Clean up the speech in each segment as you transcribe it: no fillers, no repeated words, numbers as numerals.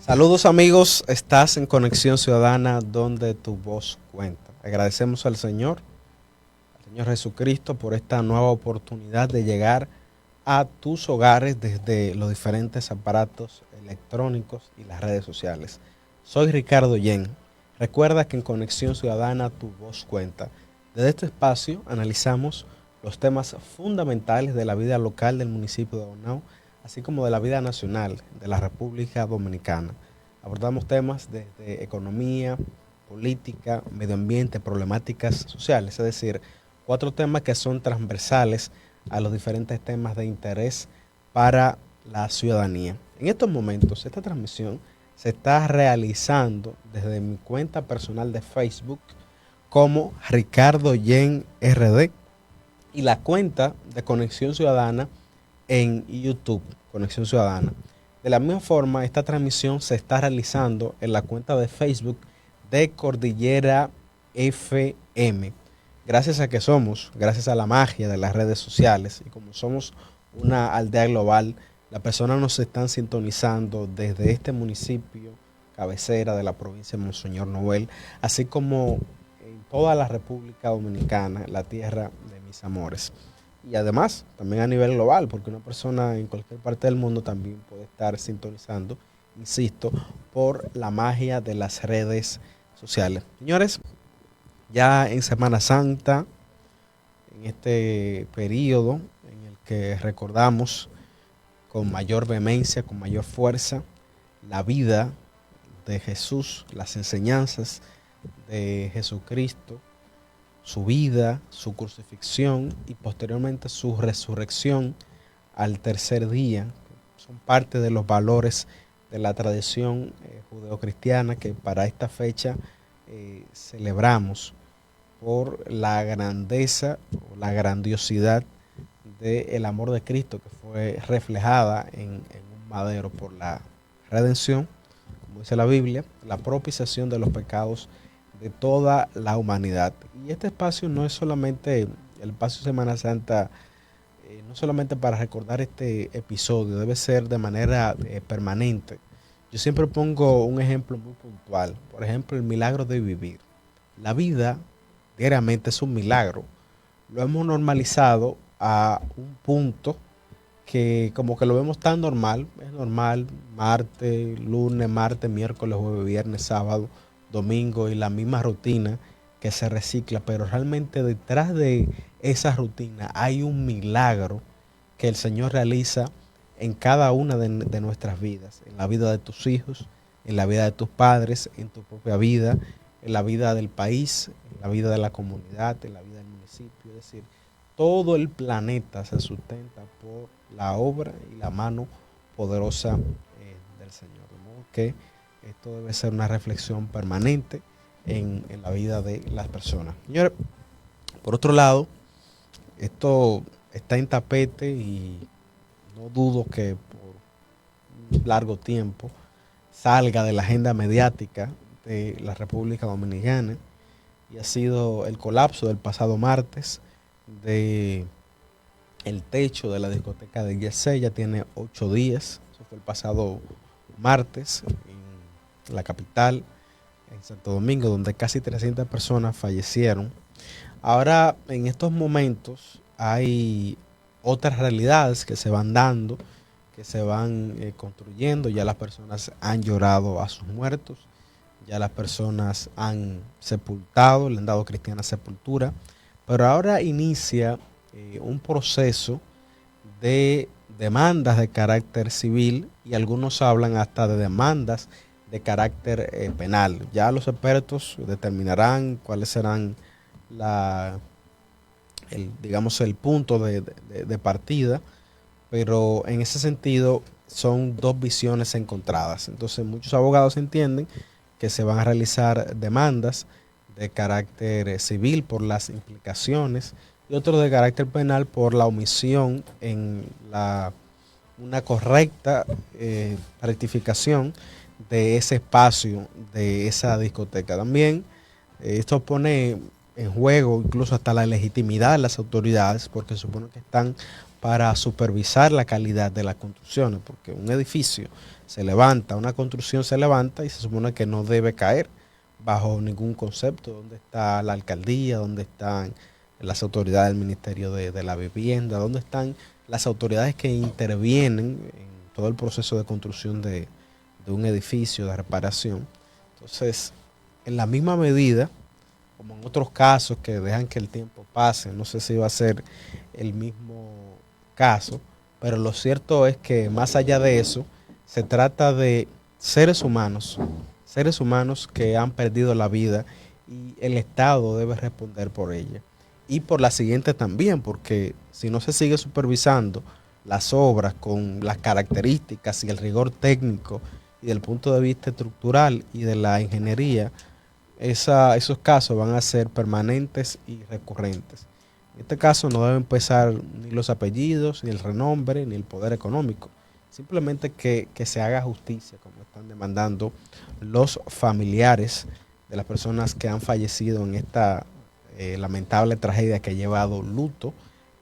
Saludos amigos, estás en Conexión Ciudadana donde tu voz cuenta. Agradecemos al Señor Jesucristo por esta nueva oportunidad de llegar a tus hogares desde los diferentes aparatos electrónicos y las redes sociales. Soy Ricardo Yen. Recuerda que en Conexión Ciudadana tu voz cuenta. Desde este espacio analizamos los temas fundamentales de la vida local del municipio de Bonao, así como de la vida nacional de la República Dominicana. Abordamos temas desde economía, política, medio ambiente, problemáticas sociales, es decir, 4 temas que son transversales a los diferentes temas de interés para la ciudadanía. En estos momentos, esta transmisión se está realizando desde mi cuenta personal de Facebook como Ricardo Yen RD y la cuenta de Conexión Ciudadana en YouTube, Conexión Ciudadana. De la misma forma, esta transmisión se está realizando en la cuenta de Facebook de Cordillera FM. Gracias a la magia de las redes sociales y como somos una aldea global, las personas nos están sintonizando desde este municipio cabecera de la provincia de Monseñor Noel, así como en toda la República Dominicana, la tierra de mis amores. Y además, también a nivel global, porque una persona en cualquier parte del mundo también puede estar sintonizando, insisto, por la magia de las redes sociales. Señores, ya en Semana Santa, en este periodo en el que recordamos con mayor vehemencia, con mayor fuerza, la vida de Jesús, las enseñanzas de Jesucristo, su vida, su crucifixión y posteriormente su resurrección al tercer día. Son parte de los valores de la tradición judeocristiana que para esta fecha celebramos por la grandeza o la grandiosidad del amor de Cristo que fue reflejada en un madero por la redención, como dice la Biblia, la propiciación de los pecados de toda la humanidad. Y este espacio no es solamente el espacio de Semana Santa, no solamente para recordar este episodio, debe ser de manera permanente. Yo siempre pongo un ejemplo muy puntual, por ejemplo, el milagro de vivir. La vida diariamente es un milagro. Lo hemos normalizado a un punto que como que lo vemos tan normal, es normal, martes, lunes, martes, miércoles, jueves, viernes, sábado, domingo y la misma rutina que se recicla, pero realmente detrás de esa rutina hay un milagro que el Señor realiza en cada una de nuestras vidas, en la vida de tus hijos, en la vida de tus padres, en tu propia vida, en la vida del país, en la vida de la comunidad, en la vida del municipio, es decir, todo el planeta se sustenta por la obra y la mano poderosa del Señor. De modo que esto debe ser una reflexión permanente en la vida de las personas. Señores, por otro lado, esto está en tapete y no dudo que por un largo tiempo salga de la agenda mediática de la República Dominicana y ha sido el colapso del pasado martes de el techo de la discoteca de Yesé. Ya tiene 8 días, eso fue el pasado martes en la capital, en Santo Domingo, donde casi 300 personas fallecieron. Ahora, en estos momentos, hay otras realidades que se van dando, que se van construyendo. Ya las personas han llorado a sus muertos, ya las personas han sepultado, le han dado cristiana sepultura, pero ahora inicia un proceso de demandas de carácter civil y algunos hablan hasta de demandas de carácter penal. Ya los expertos determinarán cuáles serán digamos, el punto de partida, pero en ese sentido son dos visiones encontradas. Entonces muchos abogados entienden que se van a realizar demandas de carácter civil por las implicaciones y otros de carácter penal por la omisión en una correcta rectificación de ese espacio, de esa discoteca. También esto pone en juego incluso hasta la legitimidad de las autoridades, porque supone que están para supervisar la calidad de las construcciones, porque un edificio, se levanta, una construcción se levanta y se supone que no debe caer bajo ningún concepto. ¿Dónde está la alcaldía? ¿Dónde están las autoridades del Ministerio de la Vivienda? ¿Dónde están las autoridades que intervienen en todo el proceso de construcción de un edificio, de reparación? Entonces, en la misma medida, como en otros casos que dejan que el tiempo pase, no sé si va a ser el mismo caso, pero lo cierto es que más allá de eso, se trata de seres humanos que han perdido la vida y el Estado debe responder por ella. Y por la siguiente también, porque si no se sigue supervisando las obras con las características y el rigor técnico y del punto de vista estructural y de la ingeniería, esos casos van a ser permanentes y recurrentes. En este caso no deben pesar ni los apellidos, ni el renombre, ni el poder económico. Simplemente que se haga justicia, como están demandando los familiares de las personas que han fallecido en esta lamentable tragedia que ha llevado luto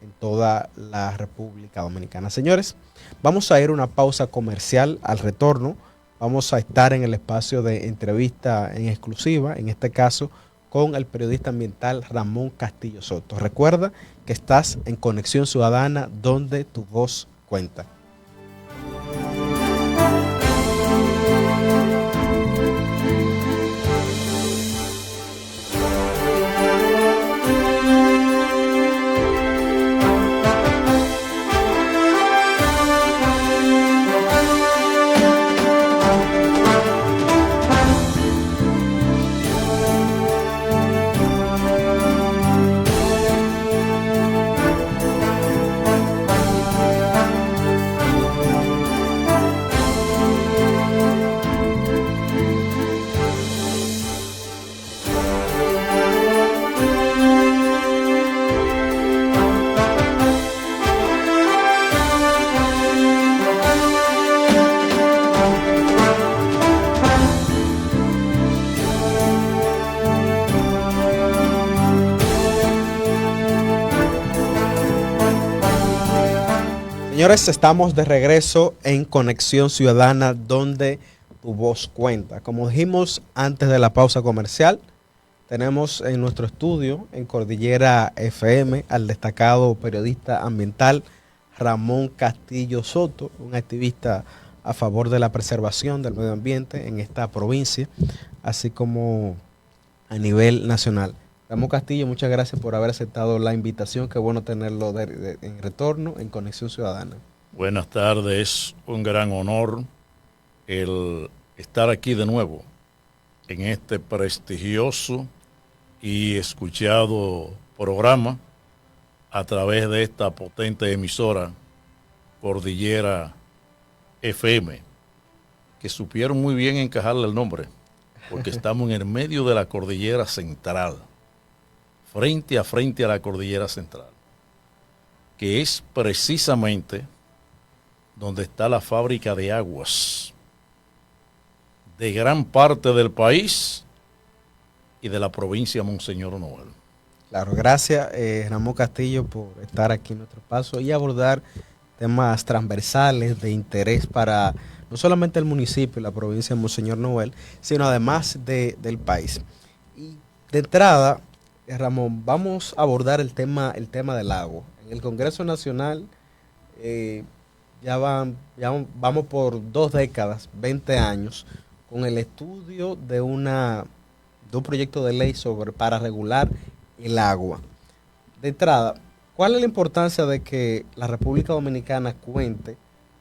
en toda la República Dominicana. Señores, vamos a ir a una pausa comercial. Al retorno vamos a estar en el espacio de entrevista en exclusiva, en este caso con el periodista ambiental Ramón Castillo Soto. Recuerda que estás en Conexión Ciudadana, donde tu voz cuenta. Señores, estamos de regreso en Conexión Ciudadana, donde tu voz cuenta. Como dijimos antes de la pausa comercial, tenemos en nuestro estudio, en Cordillera FM, al destacado periodista ambiental Ramón Castillo Soto, un activista a favor de la preservación del medio ambiente en esta provincia, así como a nivel nacional. Ramón Castillo, muchas gracias por haber aceptado la invitación. Qué bueno tenerlo en retorno en Conexión Ciudadana. Buenas tardes, es un gran honor el estar aquí de nuevo en este prestigioso y escuchado programa a través de esta potente emisora Cordillera FM, que supieron muy bien encajarle el nombre, porque estamos en el medio de la Cordillera Central, frente a la Cordillera Central, que es precisamente donde está la fábrica de aguas de gran parte del país y de la provincia de Monseñor Noel. Claro, gracias Ramón Castillo por estar aquí en nuestro espacio y abordar temas transversales de interés para no solamente el municipio y la provincia de Monseñor Noel, sino además del país. Y de entrada, Ramón, vamos a abordar el tema del agua. En el Congreso Nacional ya vamos por 2 décadas, 20 años, con el estudio de un proyecto de ley para regular el agua. De entrada, ¿cuál es la importancia de que la República Dominicana cuente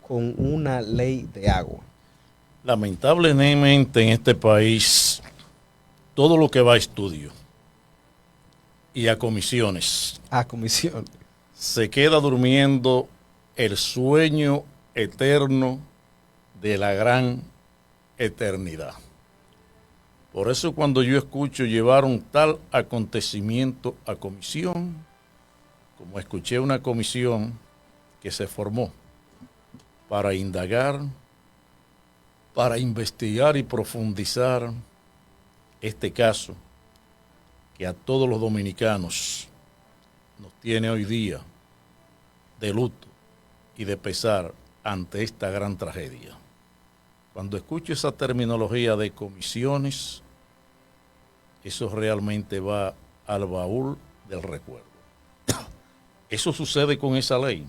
con una ley de agua? Lamentablemente en este país, todo lo que va a estudio y a comisiones, se queda durmiendo el sueño eterno de la gran eternidad. Por eso cuando yo escucho llevar un tal acontecimiento a comisión, como escuché una comisión que se formó para indagar, para investigar y profundizar este caso que a todos los dominicanos nos tiene hoy día de luto y de pesar ante esta gran tragedia. Cuando escucho esa terminología de comisiones, eso realmente va al baúl del recuerdo. Eso sucede con esa ley.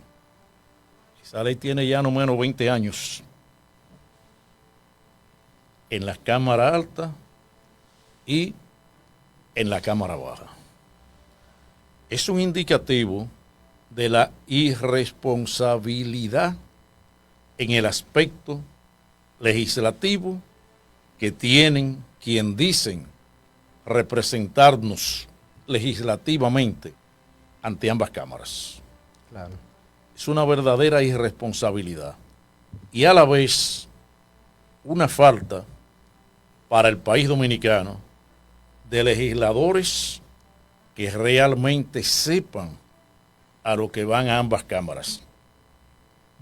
Esa ley tiene ya no menos 20 años. En la Cámara Alta y en la Cámara Baja. Es un indicativo de la irresponsabilidad en el aspecto legislativo que tienen quien dicen representarnos legislativamente ante ambas cámaras. Claro. Es una verdadera irresponsabilidad y a la vez una falta para el país dominicano de legisladores que realmente sepan a lo que van a ambas cámaras,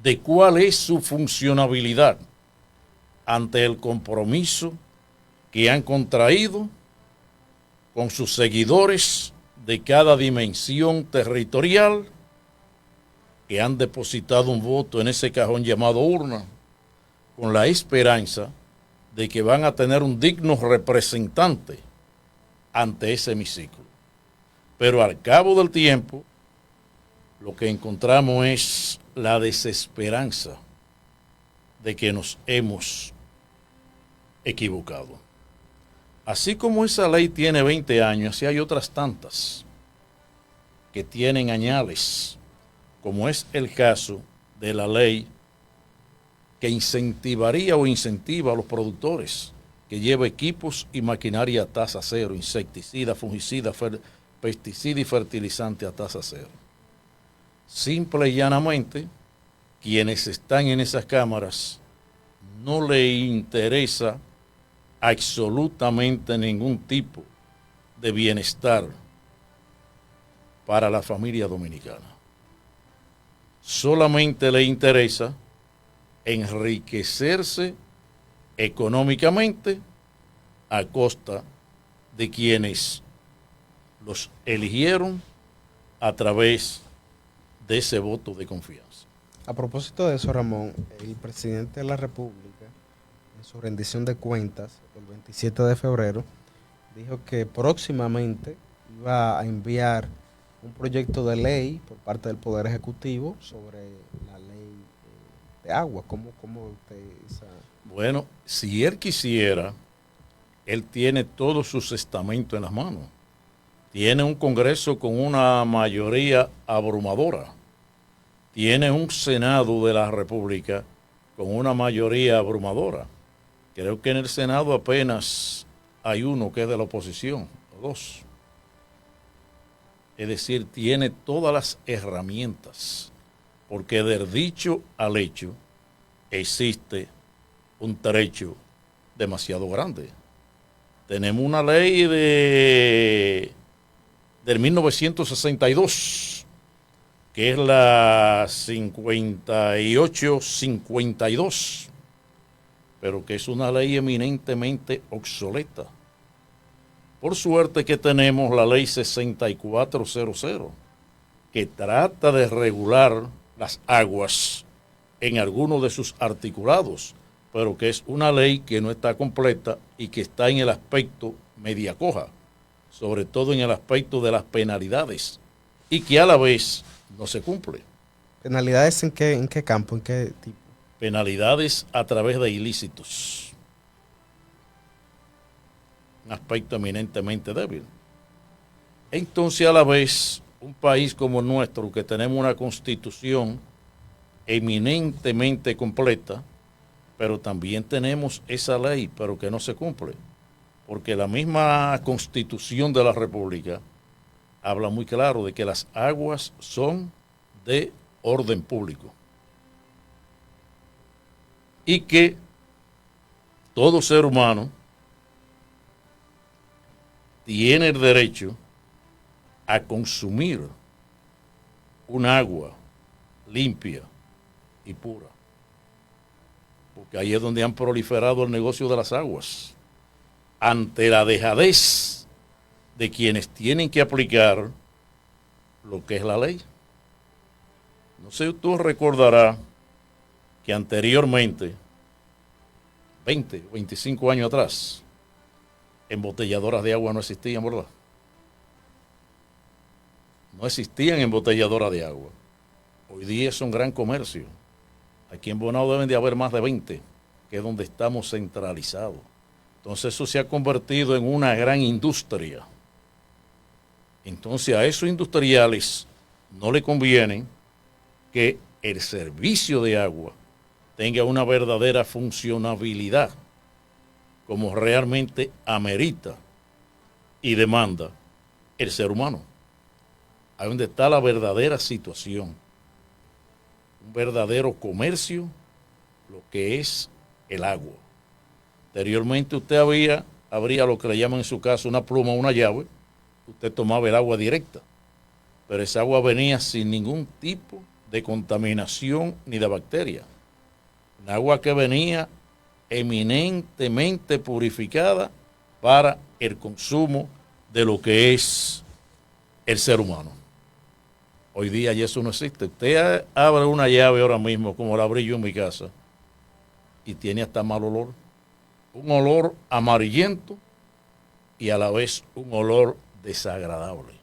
de cuál es su funcionabilidad ante el compromiso que han contraído con sus seguidores de cada dimensión territorial que han depositado un voto en ese cajón llamado urna, con la esperanza de que van a tener un digno representante ante ese hemiciclo. Pero al cabo del tiempo, lo que encontramos es la desesperanza de que nos hemos equivocado. Así como esa ley tiene 20 años, así hay otras tantas que tienen añales, como es el caso de la ley que incentivaría o incentiva a los productores que lleva equipos y maquinaria a tasa cero, insecticida, fungicida, pesticida y fertilizante a tasa cero. Simple y llanamente, quienes están en esas cámaras no le interesa absolutamente ningún tipo de bienestar para la familia dominicana. Solamente le interesa enriquecerse económicamente a costa de quienes los eligieron a través de ese voto de confianza. A propósito de eso, Ramón, el presidente de la República, en su rendición de cuentas, el 27 de febrero, dijo que próximamente iba a enviar un proyecto de ley por parte del Poder Ejecutivo sobre la ley de agua. ¿Cómo usted esa? Bueno, si él quisiera, él tiene todos sus estamentos en las manos. Tiene un Congreso con una mayoría abrumadora. Tiene un Senado de la República con una mayoría abrumadora. Creo que en el Senado apenas hay uno que es de la oposición, o dos. Es decir, tiene todas las herramientas, porque del dicho al hecho existe un trecho demasiado grande. Tenemos una ley del 1962, que es la 5852, pero que es una ley eminentemente obsoleta. Por suerte que tenemos la ley 6400, que trata de regular las aguas en algunos de sus articulados, pero que es una ley que no está completa y que está en el aspecto media coja, sobre todo en el aspecto de las penalidades, y que a la vez no se cumple. ¿Penalidades en qué campo, en qué tipo? Penalidades a través de ilícitos. Un aspecto eminentemente débil. Entonces, a la vez, un país como el nuestro, que tenemos una constitución eminentemente completa, pero también tenemos esa ley, pero que no se cumple, porque la misma Constitución de la República habla muy claro de que las aguas son de orden público y que todo ser humano tiene el derecho a consumir un agua limpia y pura, porque ahí es donde han proliferado el negocio de las aguas, ante la dejadez de quienes tienen que aplicar lo que es la ley. No sé, tú recordarás que anteriormente, 20, 25 años atrás, embotelladoras de agua no existían, ¿verdad? No existían embotelladoras de agua. Hoy día es un gran comercio. Aquí en Bonao deben de haber más de 20, que es donde estamos centralizados. Entonces eso se ha convertido en una gran industria. Entonces a esos industriales no le conviene que el servicio de agua tenga una verdadera funcionabilidad como realmente amerita y demanda el ser humano. Ahí donde está la verdadera situación, un verdadero comercio, lo que es el agua. Anteriormente usted abría lo que le llaman en su caso una pluma o una llave, usted tomaba el agua directa, pero esa agua venía sin ningún tipo de contaminación ni de bacteria. Un agua que venía eminentemente purificada para el consumo de lo que es el ser humano. Hoy día ya eso no existe. Usted abre una llave ahora mismo, como la abrí yo en mi casa, y tiene hasta mal olor. Un olor amarillento y a la vez un olor desagradable.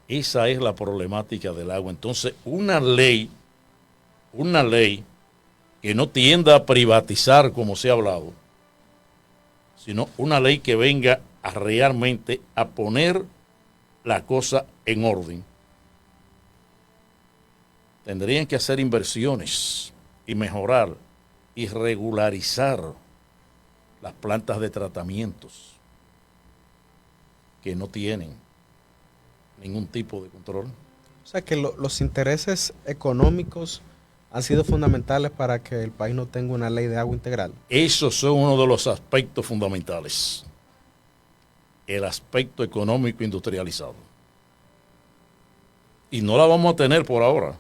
Esa es la problemática del agua. Entonces, una ley que no tienda a privatizar como se ha hablado, sino una ley que venga a realmente a poner la cosa en orden. Tendrían que hacer inversiones y mejorar y regularizar las plantas de tratamientos que no tienen ningún tipo de control. O sea que los intereses económicos han sido fundamentales para que el país no tenga una ley de agua integral. Esos son uno de los aspectos fundamentales. El aspecto económico industrializado. Y no la vamos a tener por ahora,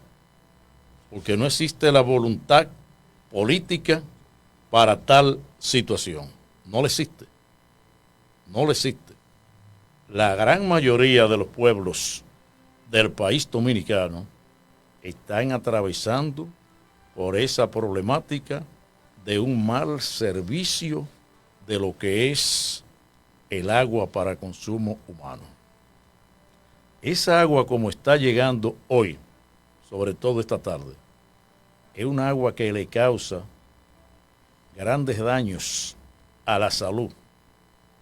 porque no existe la voluntad política para tal situación. No le existe. No le existe. La gran mayoría de los pueblos del país dominicano están atravesando por esa problemática de un mal servicio de lo que es el agua para consumo humano. Esa agua como está llegando hoy, sobre todo esta tarde, es un agua que le causa grandes daños a la salud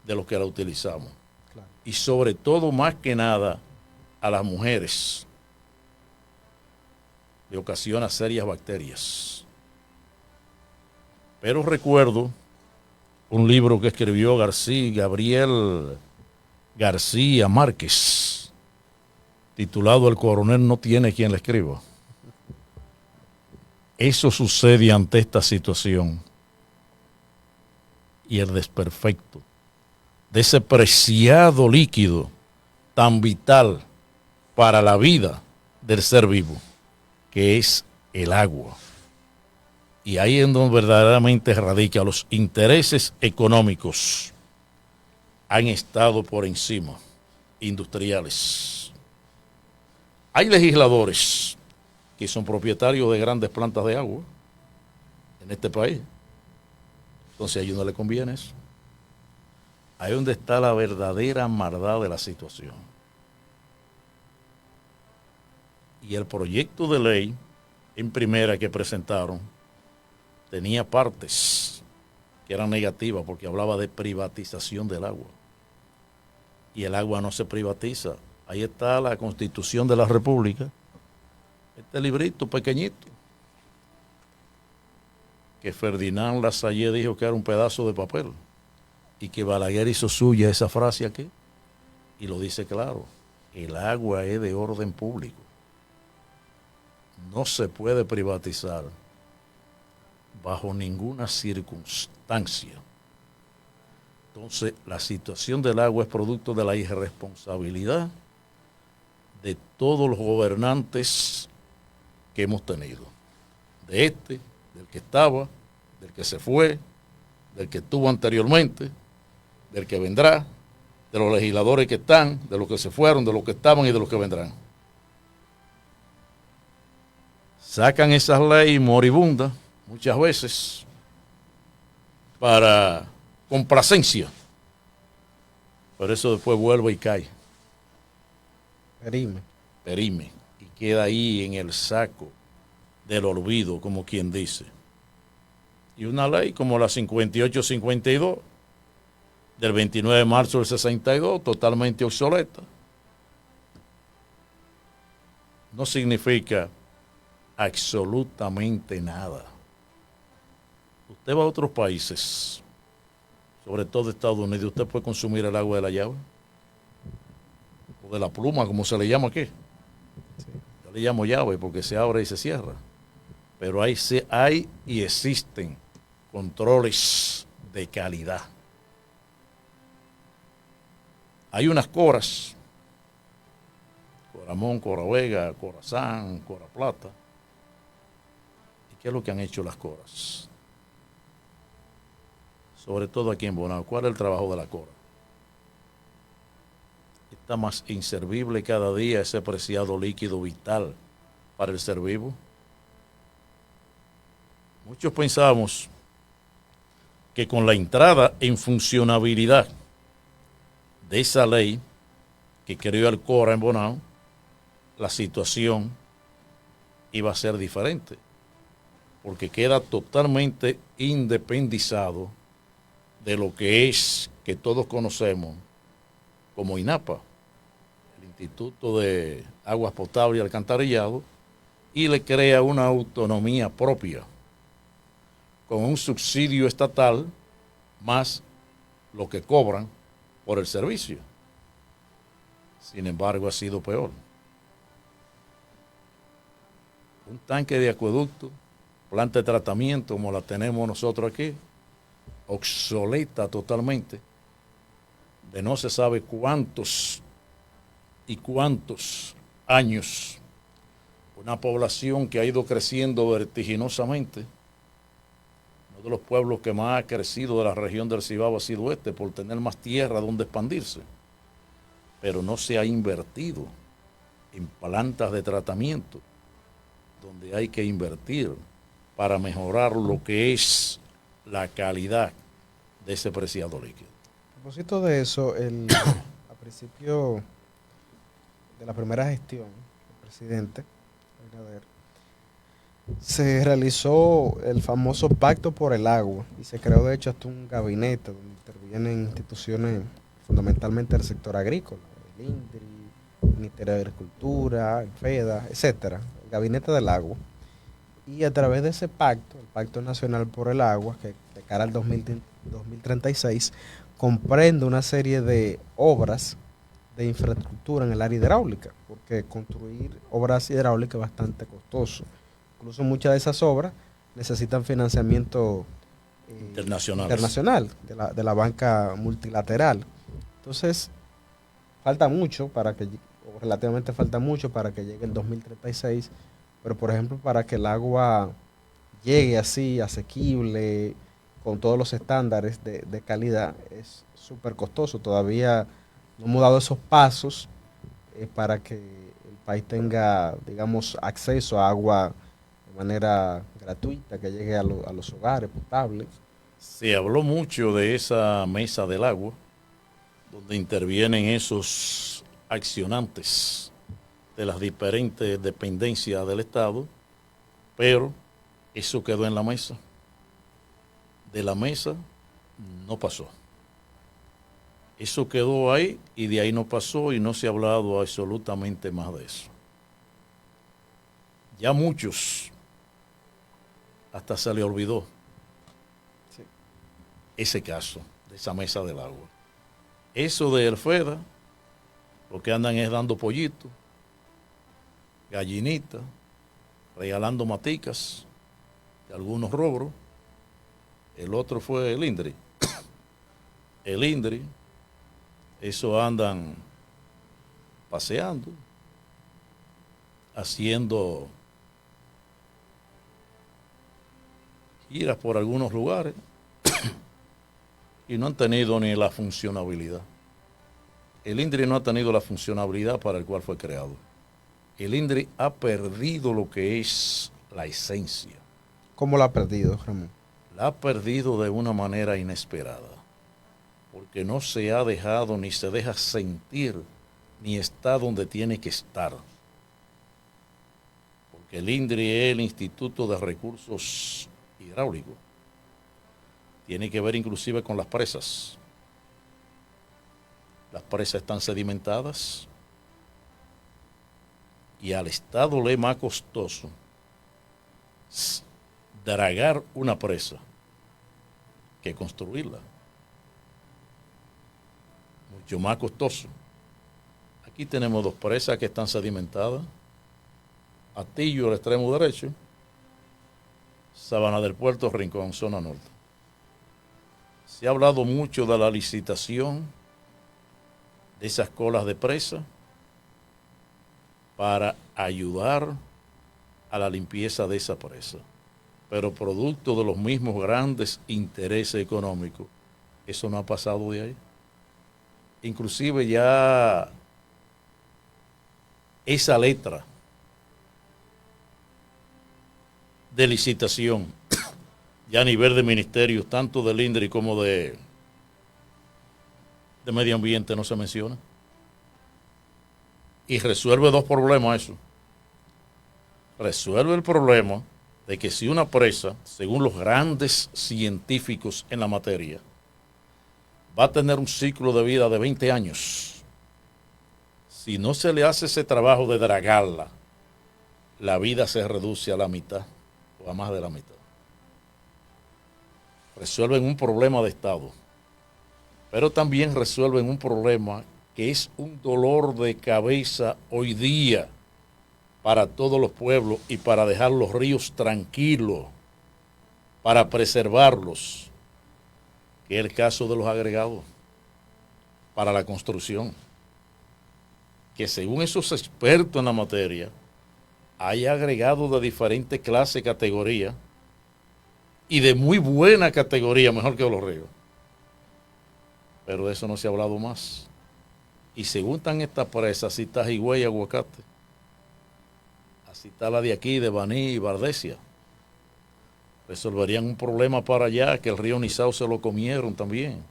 de los que la utilizamos. Claro. Y sobre todo, más que nada, a las mujeres. Le ocasiona serias bacterias. Pero recuerdo un libro que escribió Gabriel García Márquez, titulado El coronel no tiene quien le escriba. Eso sucede ante esta situación y el desperfecto de ese preciado líquido tan vital para la vida del ser vivo, que es el agua. Y ahí es donde verdaderamente radica los intereses económicos. Han estado por encima, industriales. Hay legisladores que son propietarios de grandes plantas de agua en este país. Entonces a ellos no les conviene eso. Ahí es donde está la verdadera maldad de la situación. Y el proyecto de ley en primera que presentaron tenía partes que eran negativas porque hablaba de privatización del agua. Y el agua no se privatiza. Ahí está la Constitución de la República. Este librito pequeñito que Ferdinand Lassalle dijo que era un pedazo de papel y que Balaguer hizo suya esa frase aquí y lo dice claro: el agua es de orden público, no se puede privatizar bajo ninguna circunstancia. Entonces la situación del agua es producto de la irresponsabilidad de todos los gobernantes que hemos tenido, del que estaba, del que se fue, del que estuvo anteriormente, del que vendrá, de los legisladores que están, de los que se fueron, de los que estaban y de los que vendrán. Sacan esas leyes moribundas muchas veces para complacencia. Pero eso después vuelve y cae. Perime. Y queda ahí en el saco del olvido, como quien dice. Y una ley como la 5852 del 29 de marzo del 62, totalmente obsoleta. No significa absolutamente nada. Usted va a otros países, sobre todo Estados Unidos, usted puede consumir el agua de la llave o de la pluma, como se le llama aquí. Sí. Yo le llamo llave porque se abre y se cierra. Pero hay y existen controles de calidad. Hay unas coras, Coramón, Cora Vega, Corazán, Cora Plata. ¿Y qué es lo que han hecho las coras? Sobre todo aquí en Bonao. ¿Cuál es el trabajo de la cora? Está más inservible cada día ese preciado líquido vital para el ser vivo. Muchos pensamos que con la entrada en funcionabilidad de esa ley que creó el Cora en Bonao, la situación iba a ser diferente, porque queda totalmente independizado de lo que es, que todos conocemos como INAPA, el Instituto de Aguas Potables y Alcantarillado, y le crea una autonomía propia, con un subsidio estatal más lo que cobran por el servicio. Sin embargo, ha sido peor. Un tanque de acueducto, planta de tratamiento como la tenemos nosotros aquí, obsoleta totalmente, de no se sabe cuántos y cuántos años, una población que ha ido creciendo vertiginosamente. Uno de los pueblos que más ha crecido de la región del Cibao ha sido este, por tener más tierra donde expandirse, pero no se ha invertido en plantas de tratamiento, donde hay que invertir para mejorar lo que es la calidad de ese preciado líquido. A propósito de eso, a principio de la primera gestión del presidente Abinader, se realizó el famoso Pacto por el Agua y se creó de hecho hasta un gabinete donde intervienen instituciones fundamentalmente del sector agrícola, el INDRI, el Ministerio de Agricultura, el FEDA, etcétera, el Gabinete del Agua. Y a través de ese pacto, el Pacto Nacional por el Agua, que de cara al 2036, comprende una serie de obras de infraestructura en el área hidráulica, porque construir obras hidráulicas es bastante costoso. Incluso muchas de esas obras necesitan financiamiento internacional de la banca multilateral. Entonces, falta mucho o relativamente falta mucho para que llegue el 2036, pero por ejemplo para que el agua llegue así, asequible, con todos los estándares de calidad, es súper costoso. Todavía no hemos dado esos pasos para que el país tenga, digamos, acceso a agua de manera gratuita, que llegue a los hogares potables. Se habló mucho de esa mesa del agua, donde intervienen esos accionantes de las diferentes dependencias del Estado, pero eso quedó en la mesa. De la mesa no pasó. Eso quedó ahí y de ahí no pasó y no se ha hablado absolutamente más de eso. Ya muchos hasta se le olvidó ese caso de esa mesa del agua. Eso de el FEDA, lo que andan es dando pollitos, gallinitas, regalando maticas de algunos rubros. El otro fue el INDRI. El INDRI, eso andan paseando, haciendo giras por algunos lugares y no han tenido ni la funcionabilidad. El INDRI no ha tenido la funcionabilidad para el cual fue creado. El INDRI ha perdido lo que es la esencia. ¿Cómo la ha perdido, Ramón? la ha perdido de una manera inesperada, porque no se ha dejado ni se deja sentir ni está donde tiene que estar. Porque el INDRI es el Instituto de Recursos Hidráulicos. Tiene que ver inclusive con las presas. Las presas están sedimentadas y al Estado le es más costoso dragar una presa que construirla. Mucho más costoso. Aquí tenemos dos presas que están sedimentadas. Atillo, al extremo derecho. Sabana del Puerto, Rincón, zona norte. Se ha hablado mucho de la licitación de esas colas de presa para ayudar a la limpieza de esa presa. Pero producto de los mismos grandes intereses económicos, eso no ha pasado de ahí. Inclusive ya esa letra de licitación, ya a nivel de ministerios, tanto del INDRI como de medio ambiente, no se menciona. Y resuelve dos problemas eso. Resuelve el problema de que si una presa, según los grandes científicos en la materia, va a tener un ciclo de vida de 20 años, si no se le hace ese trabajo de dragarla, la vida se reduce a la mitad o a más de la mitad. Resuelven un problema de Estado, pero también resuelven un problema que es un dolor de cabeza hoy día para todos los pueblos y para dejar los ríos tranquilos, para preservarlos, que es el caso de los agregados para la construcción, que según esos expertos en la materia, hay agregados de diferentes clases y categorías y de muy buena categoría, mejor que los ríos. Pero de eso no se ha hablado más. Y según están estas presas, así está Higüey y Aguacate, así está la de aquí, de Baní y Bardesia, resolverían un problema para allá, que el río Nizao se lo comieron también.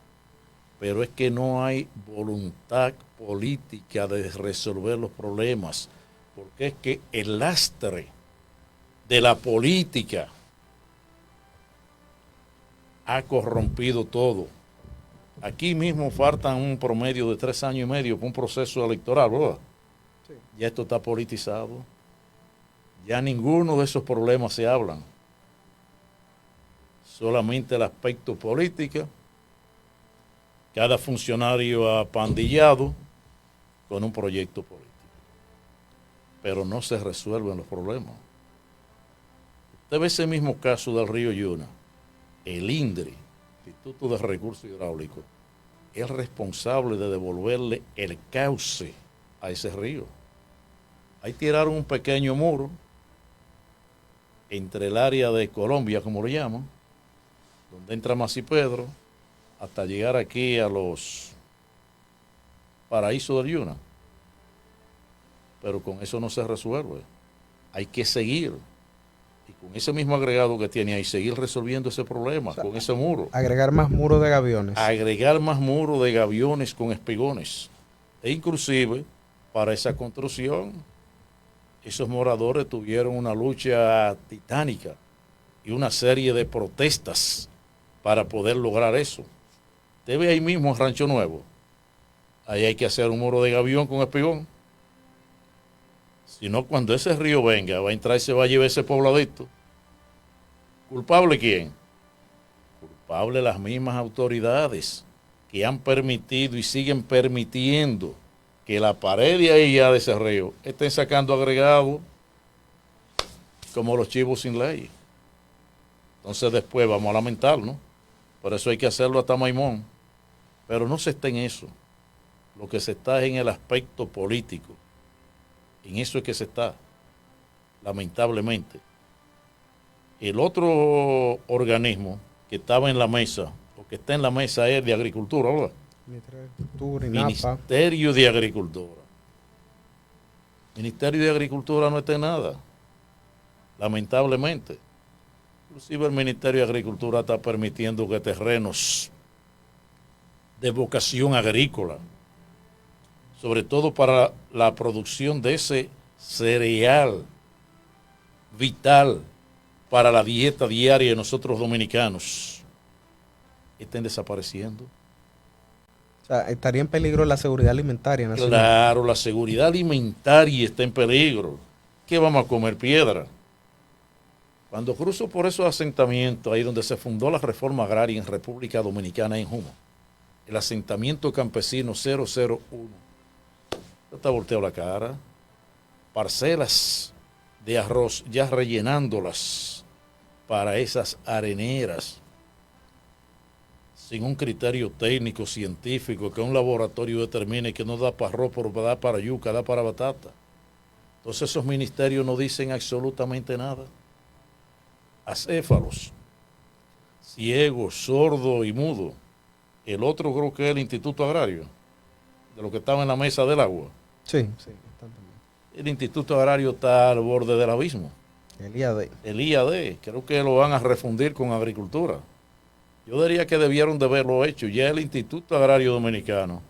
Pero es que no hay voluntad política de resolver los problemas, porque es que el lastre de la política ha corrompido todo. Aquí mismo faltan un promedio de 3 años y medio para un proceso electoral, ¿verdad? Sí. Ya esto está politizado. Ya ninguno de esos problemas se hablan. Solamente el aspecto político. Cada funcionario apandillado con un proyecto político. Pero no se resuelven los problemas. Usted ve ese mismo caso del río Yuna. El INDRI, Instituto de Recursos Hidráulicos, es responsable de devolverle el cauce a ese río. Ahí tiraron un pequeño muro entre el área de Colombia, como lo llaman, donde entra Masipedro, hasta llegar aquí a los paraísos del Yuna. Pero con eso no se resuelve. Hay que seguir. Y con ese mismo agregado que tiene ahí, seguir resolviendo ese problema, o sea, con ese muro. Agregar más muros de gaviones. Agregar más muros de gaviones con espigones. E inclusive, para esa construcción, esos moradores tuvieron una lucha titánica y una serie de protestas para poder lograr eso. Usted ve ahí mismo en Rancho Nuevo. Ahí hay que hacer un muro de gavión con espigón. Si no, cuando ese río venga, va a entrar y se va a llevar ese pobladito. ¿Culpable quién? Culpable las mismas autoridades que han permitido y siguen permitiendo que la pared de ahí ya de ese río estén sacando agregados como los chivos sin ley. Entonces después vamos a lamentarnos. Por eso hay que hacerlo hasta Maimón. Pero no se está en eso. Lo que se está es en el aspecto político. En eso es que se está, lamentablemente. El otro organismo que estaba en la mesa, o que está en la mesa, es de Agricultura, ¿verdad? Ministerio de Agricultura. Ministerio de Agricultura no está en nada, lamentablemente. Inclusive el Ministerio de Agricultura está permitiendo que terrenos de vocación agrícola, sobre todo para la producción de ese cereal vital para la dieta diaria de nosotros dominicanos, estén desapareciendo. O sea, estaría en peligro la seguridad alimentaria nacional. Claro, la seguridad alimentaria está en peligro. ¿Qué vamos a comer? Piedra. Cuando cruzo por esos asentamientos, ahí donde se fundó la reforma agraria en República Dominicana, en Juma, el asentamiento campesino 001, yo te volteo la cara, parcelas de arroz ya rellenándolas para esas areneras, sin un criterio técnico, científico, que un laboratorio determine que no da para arroz, pero da para yuca, da para batata. Entonces esos ministerios no dicen absolutamente nada. Acéfalos, ciegos, sordos y mudos. El otro creo que es el Instituto Agrario, de lo que estaba en la mesa del agua. Sí, sí. El Instituto Agrario está al borde del abismo. El IAD. El IAD, creo que lo van a refundir con agricultura. Yo diría que debieron de haberlo hecho. Ya el Instituto Agrario Dominicano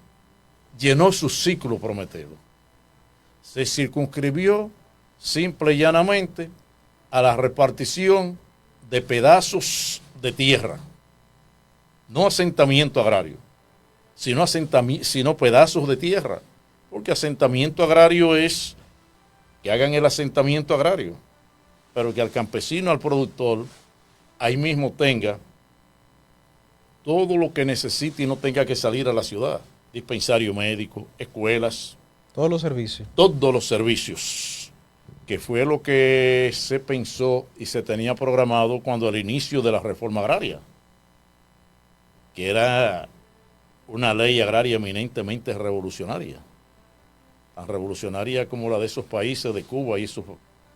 llenó su ciclo prometido. Se circunscribió simple y llanamente a la repartición de pedazos de tierra. No asentamiento agrario, sino pedazos de tierra. Porque asentamiento agrario es que hagan el asentamiento agrario, pero que al campesino, al productor, ahí mismo tenga todo lo que necesite y no tenga que salir a la ciudad. Dispensario médico, escuelas. Todos los servicios. Todos los servicios, que fue lo que se pensó y se tenía programado cuando al inicio de la reforma agraria, que era una ley agraria eminentemente revolucionaria, tan revolucionaria como la de esos países de Cuba,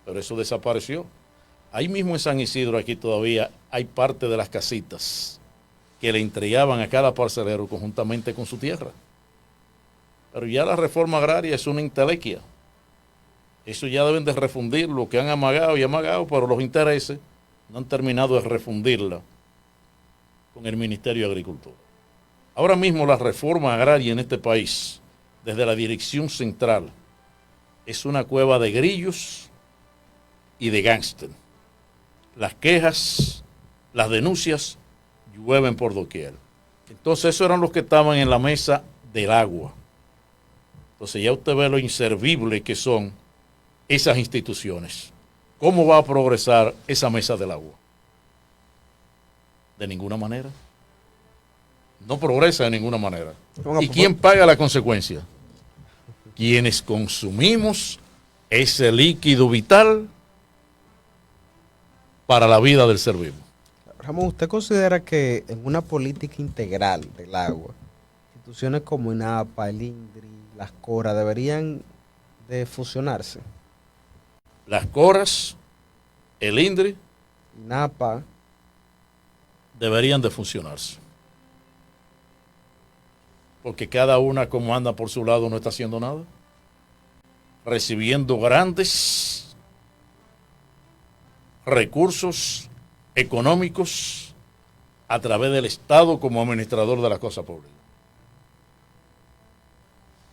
pero eso desapareció. Ahí mismo en San Isidro, aquí todavía hay parte de las casitas que le entregaban a cada parcelero conjuntamente con su tierra. Pero ya la reforma agraria es una intelequia. Eso ya deben de refundir lo que han amagado y amagado, pero los intereses no han terminado de refundirla con el Ministerio de Agricultura. Ahora mismo la reforma agraria en este país, desde la dirección central, es una cueva de grillos y de gángster. Las quejas, las denuncias llueven por doquier. Entonces esos eran los que estaban en la mesa del agua. Entonces ya usted ve lo inservible que son esas instituciones. ¿Cómo va a progresar esa mesa del agua? De ninguna manera. No progresa de ninguna manera. ¿Y quién paga la consecuencia? Quienes consumimos ese líquido vital para la vida del ser vivo. Ramón, ¿usted considera que en una política integral del agua, instituciones como INAPA, el INDRI, las CORA deberían de fusionarse? Las CORAS, el INDRI, INAPA deberían de funcionarse. Porque cada una, como anda por su lado, no está haciendo nada. Recibiendo grandes recursos económicos a través del Estado como administrador de las cosas públicas.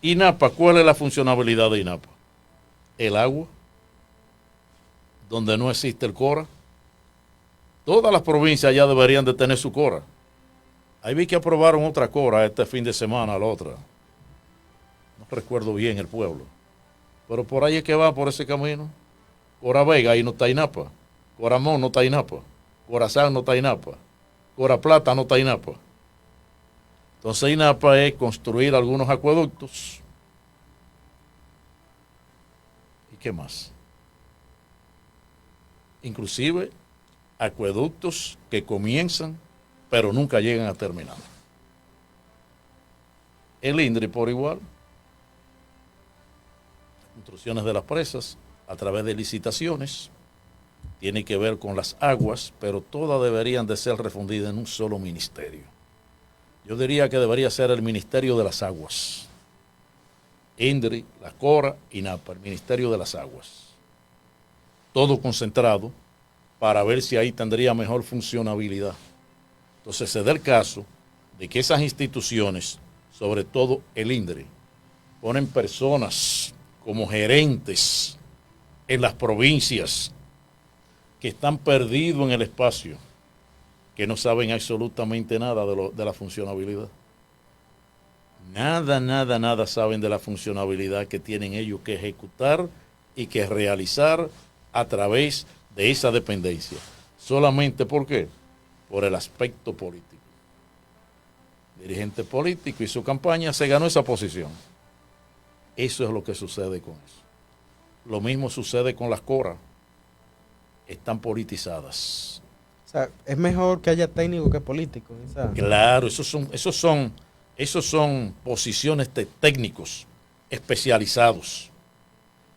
INAPA, ¿cuál es la funcionalidad de INAPA? El agua, donde no existe el CORA. Todas las provincias ya deberían de tener su CORA. Ahí vi que aprobaron otra CORA este fin de semana, la otra. No recuerdo bien el pueblo. Pero por ahí es que va, por ese camino. Cora Vega, ahí no está INAPA. Coramón no está INAPA. Corazán no está INAPA. Cora Plata no está INAPA. Entonces INAPA es construir algunos acueductos. ¿Y qué más? Inclusive acueductos que comienzan pero nunca llegan a terminar. El INDRI por igual. Construcciones de las presas a través de licitaciones. Tiene que ver con las aguas, pero todas deberían de ser refundidas en un solo ministerio. Yo diría que debería ser el Ministerio de las Aguas. INDRI, la CORA, INAPA, el Ministerio de las Aguas. Todo concentrado para ver si ahí tendría mejor funcionabilidad. Entonces se da el caso de que esas instituciones, sobre todo el INDRE, ponen personas como gerentes en las provincias que están perdidos en el espacio, que no saben absolutamente nada de la funcionabilidad. Nada saben de la funcionabilidad que tienen ellos que ejecutar y que realizar a través de esa dependencia. Solamente, ¿por qué? Por el aspecto político. El dirigente político y su campaña se ganó esa posición. Eso es lo que sucede con eso. Lo mismo sucede con las coras. Están politizadas. O sea, es mejor que haya técnico que político. Claro, esos son posiciones de técnicos especializados.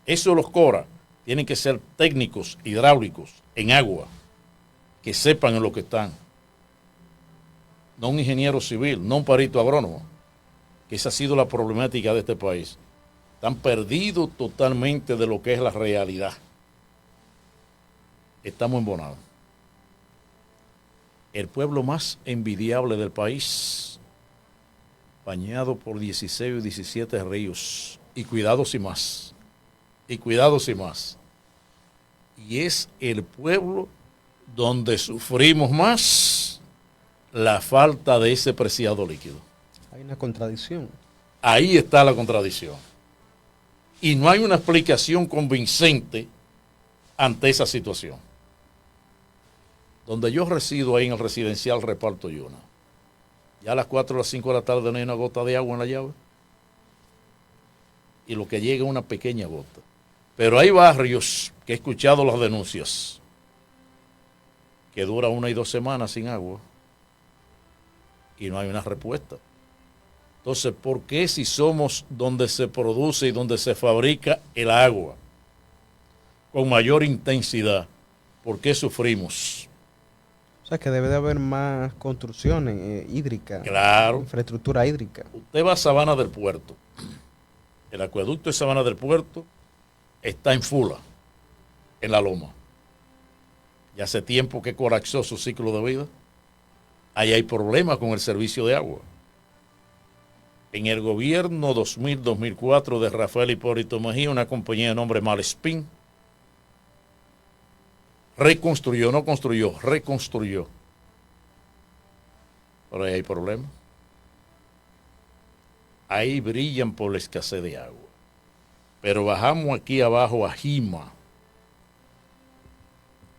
Eso los CORA tienen que ser técnicos hidráulicos en agua, que sepan en lo que están. No un ingeniero civil, no un perito agrónomo, que esa ha sido la problemática de este país. Están perdidos totalmente de lo que es la realidad. Estamos embonados. El pueblo más envidiable del país, bañado por 16 o 17 ríos, y cuidados y más, y es el pueblo donde sufrimos más la falta de ese preciado líquido. Hay una contradicción. Ahí está la contradicción. Y no hay una explicación convincente ante esa situación. Donde yo resido, ahí en el residencial Reparto Yuna, ya a las 4 o las 5 de la tarde no hay una gota de agua en la llave. Y lo que llega es una pequeña gota. Pero hay barrios que he escuchado las denuncias que dura 1 y 2 semanas sin agua y no hay una respuesta. Entonces, ¿por qué si somos donde se produce y donde se fabrica el agua con mayor intensidad, por qué sufrimos? O sea, que debe de haber más construcciones hídricas. Claro. Infraestructura hídrica. Usted va a Sabana del Puerto. El acueducto de Sabana del Puerto está en Fula, en la loma. Ya hace tiempo que colapsó su ciclo de vida. Ahí hay problemas con el servicio de agua. En el gobierno 2000-2004 de Rafael Hipólito Mejía, una compañía de nombre Malespín, reconstruyó. Pero ahí hay problemas. Ahí brillan por la escasez de agua. Pero bajamos aquí abajo a Jima.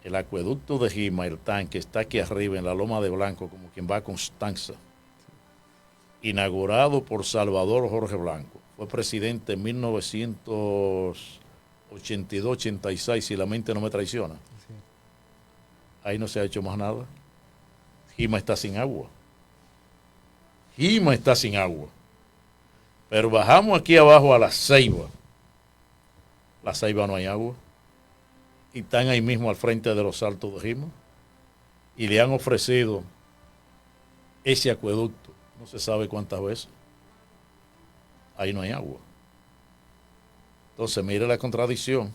El acueducto de Jima, el tanque, está aquí arriba en la Loma de Blanco, como quien va a Constanza. Inaugurado por Salvador Jorge Blanco. Fue presidente en 1982-86, si la mente no me traiciona. Sí. Ahí no se ha hecho más nada. Jima está sin agua. Pero bajamos aquí abajo a La Ceiba. La Ceiba no hay agua. Y están ahí mismo al frente de los Altos de Jima. Y le han ofrecido ese acueducto. No se sabe cuántas veces. Ahí no hay agua. Entonces, mire la contradicción.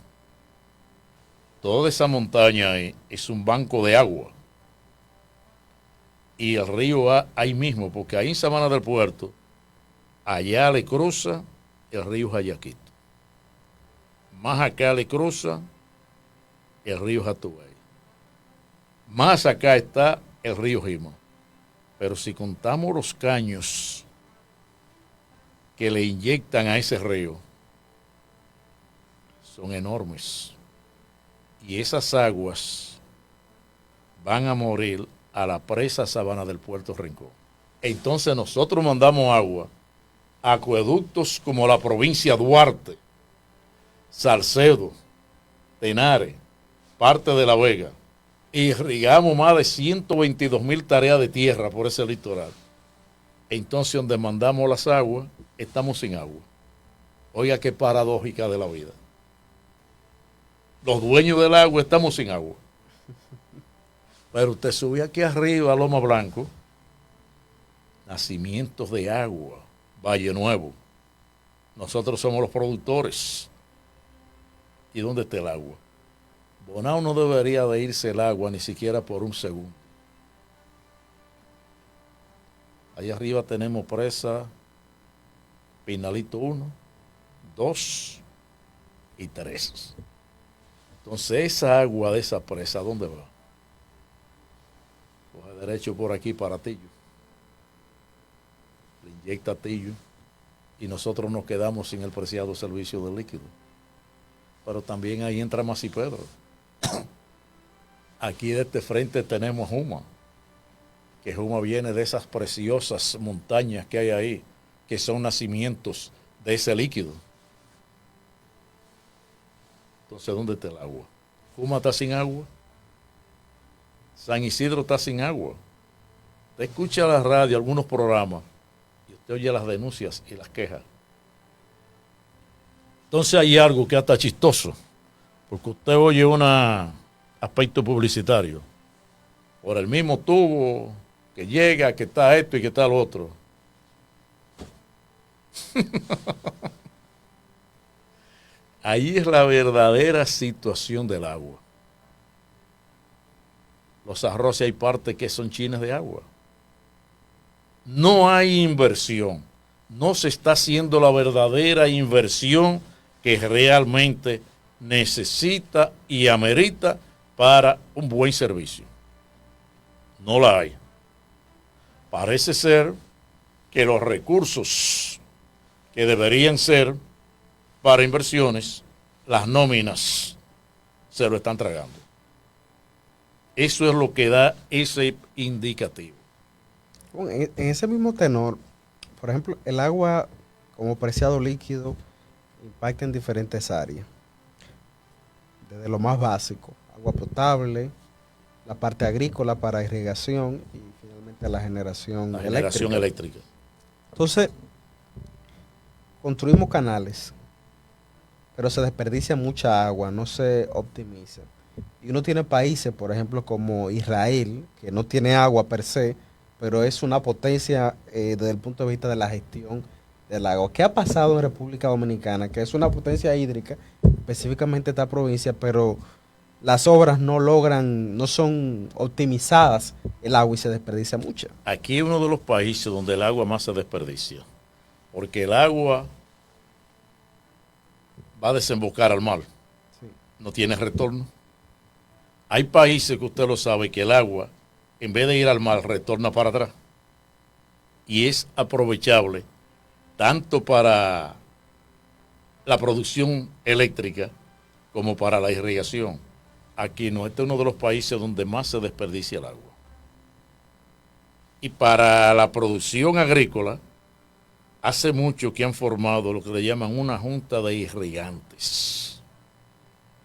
Toda esa montaña ahí es un banco de agua. Y el río va ahí mismo, porque ahí en Sabana del Puerto, allá le cruza el río Jayaquito. Más acá le cruza el río Jatubay. Más acá está el río Jima. Pero si contamos los caños que le inyectan a ese río, son enormes. Y esas aguas van a morir a la presa Sabana del Puerto Rincón. Entonces nosotros mandamos agua a acueductos como la provincia Duarte, Salcedo, Tenares, parte de La Vega, y irrigamos más de 122,000 tareas de tierra por ese litoral. Entonces, donde mandamos las aguas, estamos sin agua. Oiga, qué paradójica de la vida. Los dueños del agua estamos sin agua. Pero usted sube aquí arriba a Loma Blanco, nacimientos de agua, Valle Nuevo. Nosotros somos los productores. ¿Y dónde está el agua? Bonao no debería de irse el agua ni siquiera por un segundo. Ahí arriba tenemos presa Pinalito 1, 2 y 3. Entonces esa agua de esa presa, ¿a dónde va? Coge derecho por aquí para Tillo. Le inyecta Tillo y nosotros nos quedamos sin el preciado servicio de líquido. Pero también ahí entra Masipedro. Aquí de este frente tenemos Juma, que Juma viene de esas preciosas montañas que hay ahí, que son nacimientos de ese líquido. Entonces, ¿dónde está el agua? Juma está sin agua. San Isidro está sin agua. Usted escucha la radio, algunos programas, y usted oye las denuncias y las quejas. Entonces hay algo que hasta chistoso, porque usted oye un aspecto publicitario. Por el mismo tubo que llega, que está esto y que está lo otro. Ahí es la verdadera situación del agua. Los arroces hay partes que son chinas de agua. No hay inversión. No se está haciendo la verdadera inversión que realmente necesita y amerita para un buen servicio. No la hay. Parece ser que los recursos que deberían ser para inversiones, las nóminas se lo están tragando. Eso es lo que da ese indicativo. En ese mismo tenor, por ejemplo, el agua como preciado líquido impacta en diferentes áreas. Desde lo más básico, agua potable, la parte agrícola para irrigación y finalmente la generación eléctrica. Entonces, construimos canales, pero se desperdicia mucha agua, no se optimiza. Y uno tiene países, por ejemplo, como Israel, que no tiene agua per se, pero es una potencia desde el punto de vista de la gestión del agua. ¿Qué ha pasado en República Dominicana? Que es una potencia hídrica, específicamente esta provincia, pero las obras no son optimizadas el agua y se desperdicia mucha. Aquí es uno de los países donde el agua más se desperdicia, porque el agua va a desembocar al mar, sí. No tiene retorno. Hay países que usted lo sabe que el agua, en vez de ir al mar, retorna para atrás. Y es aprovechable tanto para la producción eléctrica como para la irrigación. Aquí no, este es uno de los países donde más se desperdicia el agua. Y para la producción agrícola, hace mucho que han formado lo que le llaman una junta de irrigantes,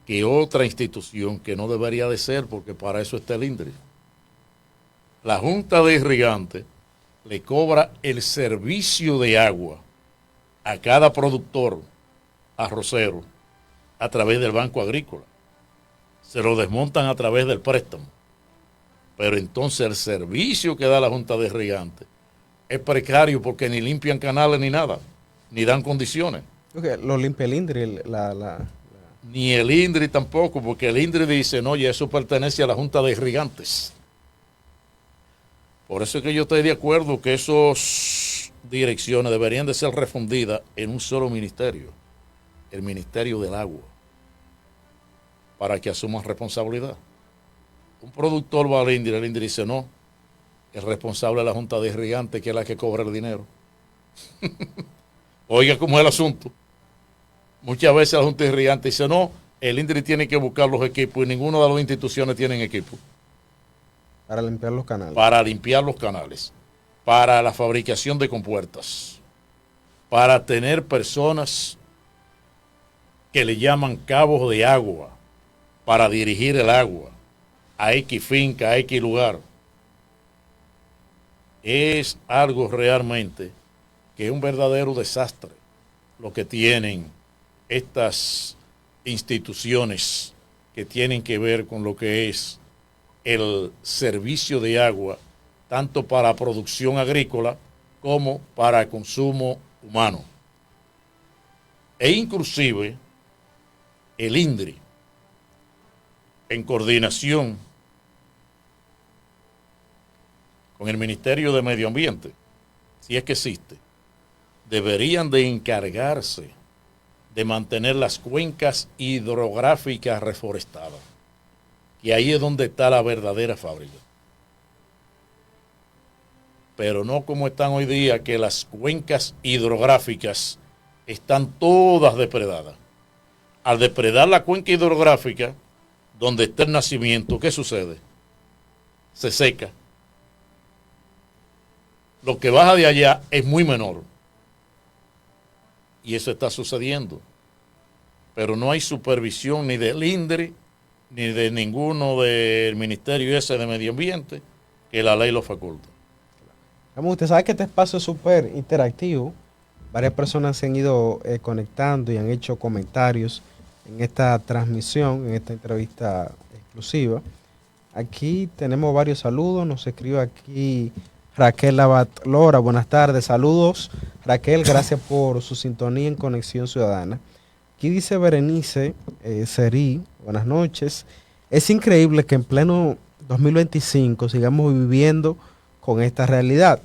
que otra institución que no debería de ser, porque para eso está el INDRI. La junta de irrigantes le cobra el servicio de agua a cada productor arrocero a través del Banco Agrícola. Se lo desmontan a través del préstamo. Pero entonces el servicio que da la junta de irrigantes es precario porque ni limpian canales ni nada, ni dan condiciones. Okay, lo limpia el INDRI, Ni el INDRI tampoco, porque el INDRI dice, no, y eso pertenece a la junta de irrigantes. Por eso es que yo estoy de acuerdo que esas direcciones deberían de ser refundidas en un solo ministerio, el Ministerio del Agua, para que asuman responsabilidad. Un productor va al INDRI, el INDRI dice, no, el responsable de la junta de irrigantes, que es la que cobra el dinero. Oiga cómo es el asunto. Muchas veces la junta de irrigantes dice, no, el INDRI tiene que buscar los equipos y ninguna de las instituciones tienen equipos. Para limpiar los canales. Para limpiar los canales, para la fabricación de compuertas, para tener personas que le llaman cabos de agua, para dirigir el agua a X finca, a X lugar. Es algo realmente que es un verdadero desastre lo que tienen estas instituciones que tienen que ver con lo que es el servicio de agua, tanto para producción agrícola como para consumo humano. E inclusive el INDRI en coordinación con el Ministerio de Medio Ambiente, si es que existe, deberían de encargarse de mantener las cuencas hidrográficas reforestadas, que ahí es donde está la verdadera fábrica. Pero no como están hoy día, que las cuencas hidrográficas están todas depredadas. Al depredar la cuenca hidrográfica, donde está el nacimiento, ¿qué sucede? Se seca. Lo que baja de allá es muy menor. Y eso está sucediendo. Pero no hay supervisión ni del INDRI, ni de ninguno del Ministerio ese de Medio Ambiente, que la ley lo faculta. Usted sabe que este espacio es súper interactivo. Varias personas se han ido conectando y han hecho comentarios en esta transmisión, en esta entrevista exclusiva. Aquí tenemos varios saludos. Nos escribe aquí Raquel Abad Lora. Buenas tardes. Saludos, Raquel. Gracias por su sintonía en Conexión Ciudadana. Aquí dice Berenice Seri. Buenas noches. Es increíble que en pleno 2025 sigamos viviendo con esta realidad.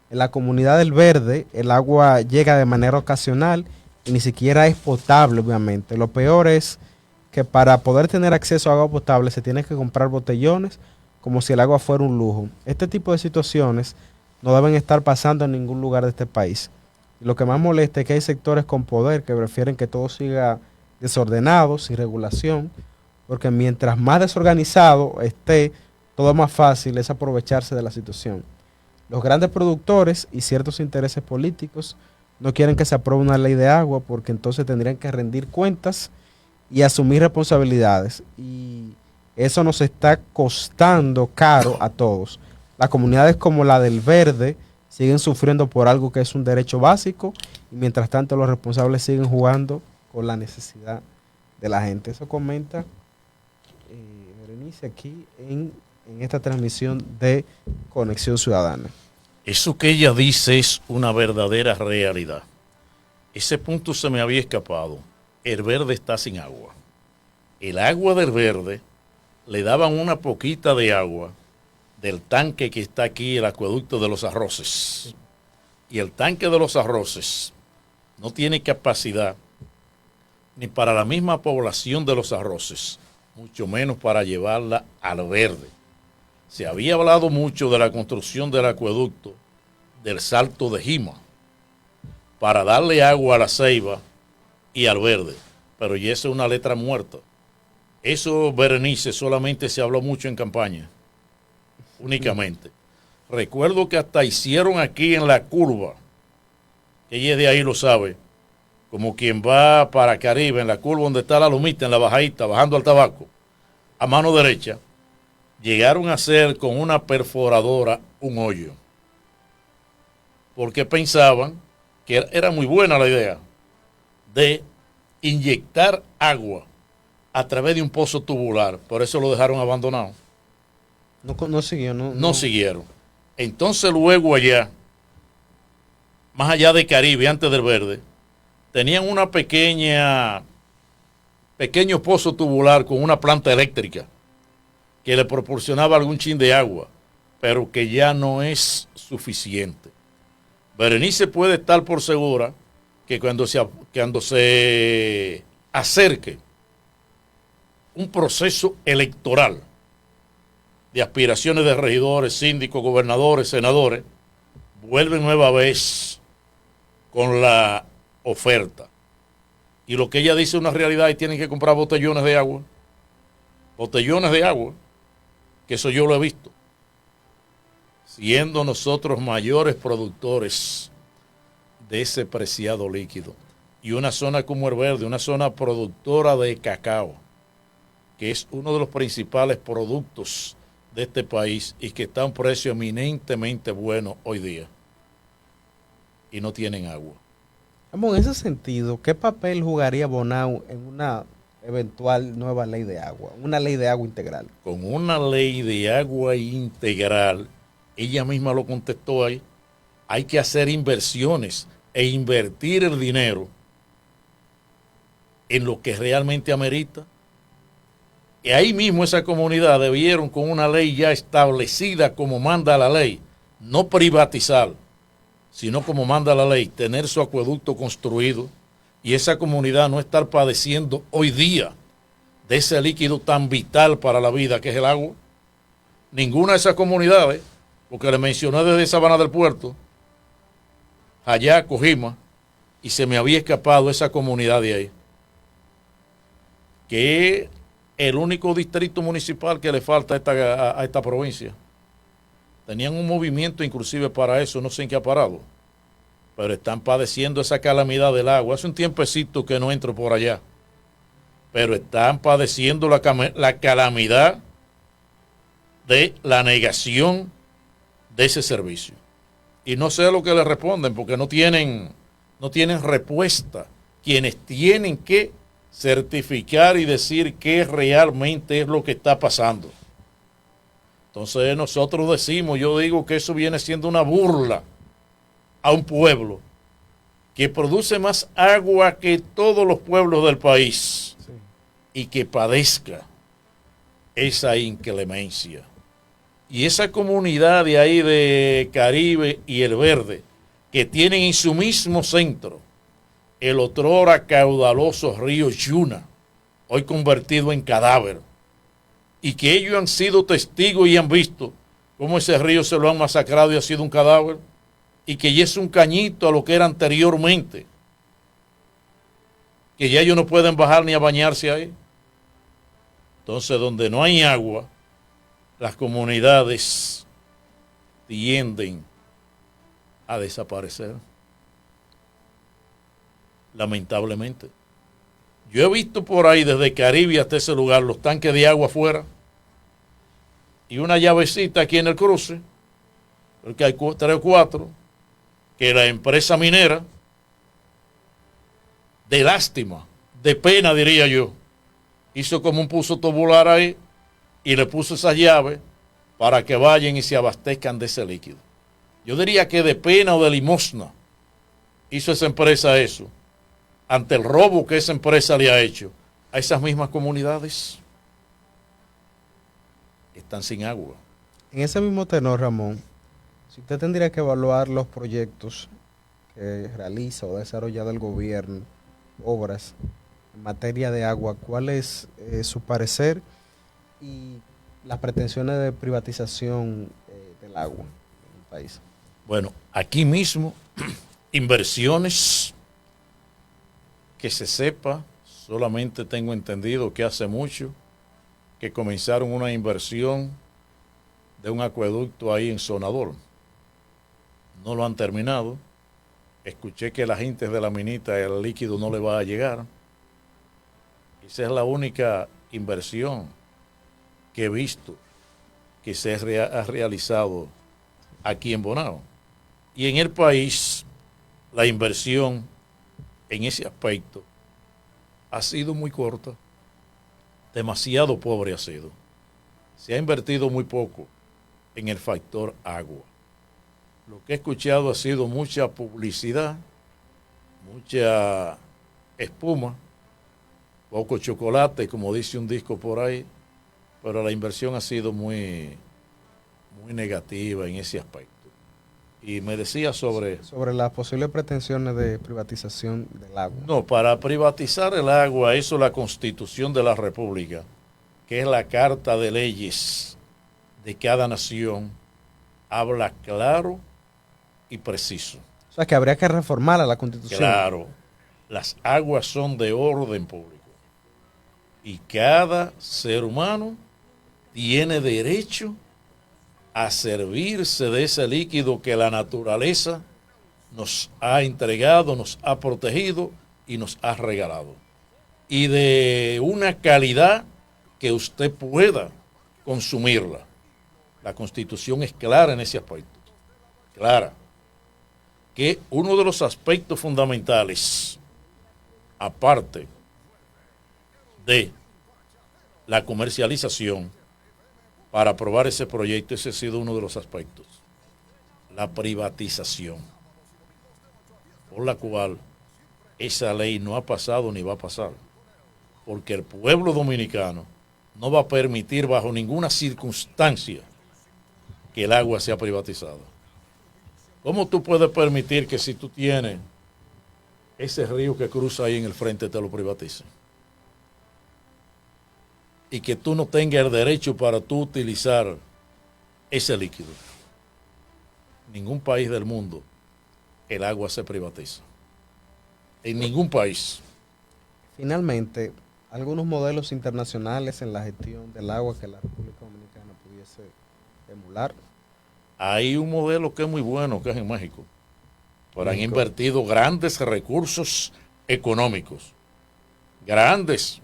En la comunidad del Verde, el agua llega de manera ocasional y ni siquiera es potable, obviamente. Lo peor es que para poder tener acceso a agua potable se tiene que comprar botellones como si el agua fuera un lujo. Este tipo de situaciones no deben estar pasando en ningún lugar de este país. Y lo que más molesta es que hay sectores con poder que prefieren que todo siga desordenado, sin regulación, porque mientras más desorganizado esté, todo más fácil es aprovecharse de la situación. Los grandes productores y ciertos intereses políticos no quieren que se apruebe una ley de agua porque entonces tendrían que rendir cuentas y asumir responsabilidades. Y eso nos está costando caro a todos. Las comunidades como la del Verde siguen sufriendo por algo que es un derecho básico y mientras tanto los responsables siguen jugando con la necesidad de la gente. Eso comenta Berenice aquí en esta transmisión de Conexión Ciudadana. Eso que ella dice es una verdadera realidad. Ese punto se me había escapado. El Verde está sin agua. El agua del Verde le daban una poquita de agua del tanque que está aquí, el acueducto de los Arroces. Y el tanque de los Arroces no tiene capacidad ni para la misma población de los Arroces, mucho menos para llevarla al Verde. Se había hablado mucho de la construcción del acueducto del Salto de Jima para darle agua a la Ceiba y al Verde, pero ya eso es una letra muerta. Eso, Berenice, solamente se habló mucho en campaña, únicamente. Recuerdo que hasta hicieron aquí en la curva, que ella de ahí lo sabe, como quien va para Caribe, en la curva donde está la lomita, en la bajadita, bajando al Tabaco, a mano derecha, llegaron a hacer con una perforadora un hoyo. Porque pensaban que era muy buena la idea de inyectar agua a través de un pozo tubular. Por eso lo dejaron abandonado. No siguió, no siguieron. Entonces luego allá, más allá de Caribe, antes del Verde, tenían una pequeño pozo tubular con una planta eléctrica que le proporcionaba algún chin de agua, pero que ya no es suficiente. Berenice puede estar por segura que cuando se acerque un proceso electoral de aspiraciones de regidores, síndicos, gobernadores, senadores, vuelven nueva vez con la oferta. Y lo que ella dice es una realidad y tienen que comprar botellones de agua. Botellones de agua, que eso yo lo he visto. Siendo nosotros mayores productores de ese preciado líquido. Y una zona como el Verde, una zona productora de cacao, que es uno de los principales productos de este país y que está a un precio eminentemente bueno hoy día. Y no tienen agua. En ese sentido, ¿qué papel jugaría Bonao en una eventual nueva ley de agua? Una ley de agua integral. Con una ley de agua integral, ella misma lo contestó ahí, hay que hacer inversiones e invertir el dinero en lo que realmente amerita Y ahí mismo esa comunidad debieron, con una ley ya establecida como manda la ley, no privatizar, sino como manda la ley, tener su acueducto construido y esa comunidad no estar padeciendo hoy día de ese líquido tan vital para la vida que es el agua. Ninguna de esas comunidades, porque le mencioné desde Sabana del Puerto, allá Cojima, y se me había escapado esa comunidad de ahí, que es el único distrito municipal que le falta a esta provincia. Tenían un movimiento inclusive para eso, no sé en qué ha parado, pero están padeciendo esa calamidad del agua. Hace un tiempecito que no entro por allá, pero están padeciendo la calamidad de la negación de ese servicio. Y no sé lo que le responden, porque no tienen respuesta quienes tienen que certificar y decir qué realmente es lo que está pasando. Entonces nosotros decimos, yo digo que eso viene siendo una burla a un pueblo que produce más agua que todos los pueblos del país, sí, y que padezca esa inclemencia. Y esa comunidad de ahí de Caribe y El Verde, que tienen en su mismo centro el otrora caudaloso río Yuna, hoy convertido en cadáver, y que ellos han sido testigos y han visto cómo ese río se lo han masacrado y ha sido un cadáver, y que ya es un cañito a lo que era anteriormente, que ya ellos no pueden bajar ni a bañarse ahí. Entonces, donde no hay agua, las comunidades tienden a desaparecer, lamentablemente. Yo he visto por ahí desde Caribe hasta ese lugar los tanques de agua afuera y una llavecita aquí en el cruce, porque hay 3 o 4, que la empresa minera, de lástima, de pena diría yo, hizo como un puso tubular ahí y le puso esas llaves para que vayan y se abastezcan de ese líquido. Yo diría que de pena o de limosna hizo esa empresa eso, ante el robo que esa empresa le ha hecho a esas mismas comunidades que están sin agua. En ese mismo tenor, Ramón, si usted tendría que evaluar los proyectos que realiza o desarrolla el gobierno, obras en materia de agua, ¿cuál es su parecer y las pretensiones de privatización del agua en el país? Bueno, aquí mismo, inversiones que se sepa, solamente tengo entendido que hace mucho que comenzaron una inversión de un acueducto ahí en Sonador. No lo han terminado. Escuché que la gente de la minita el líquido no le va a llegar. Esa es la única inversión que he visto que se ha realizado aquí en Bonao. Y en el país, la inversión en ese aspecto ha sido muy corta, demasiado pobre ha sido. Se ha invertido muy poco en el factor agua. Lo que he escuchado ha sido mucha publicidad, mucha espuma, poco chocolate, como dice un disco por ahí, pero la inversión ha sido muy negativa en ese aspecto. Y me decía sobre las posibles pretensiones de privatización del agua. No, para privatizar el agua, eso es la Constitución de la República, que es la Carta de Leyes de cada nación, habla claro y preciso. O sea, que habría que reformar a la Constitución. Claro, las aguas son de orden público y cada ser humano tiene derecho a servirse de ese líquido que la naturaleza nos ha entregado, nos ha protegido y nos ha regalado. Y de una calidad que usted pueda consumirla. La Constitución es clara en ese aspecto. Clara. Que uno de los aspectos fundamentales, aparte de la comercialización, para aprobar ese proyecto, ese ha sido uno de los aspectos. La privatización, por la cual esa ley no ha pasado ni va a pasar. Porque el pueblo dominicano no va a permitir bajo ninguna circunstancia que el agua sea privatizada. ¿Cómo tú puedes permitir que si tú tienes ese río que cruza ahí en el frente te lo privaticen? Y que tú no tengas el derecho para tú utilizar ese líquido. Ningún país del mundo el agua se privatiza. En ningún país. Finalmente, algunos modelos internacionales en la gestión del agua que la República Dominicana pudiese emular. Hay un modelo que es muy bueno, que es en México. Pero han México. invertido grandes recursos económicos. Grandes,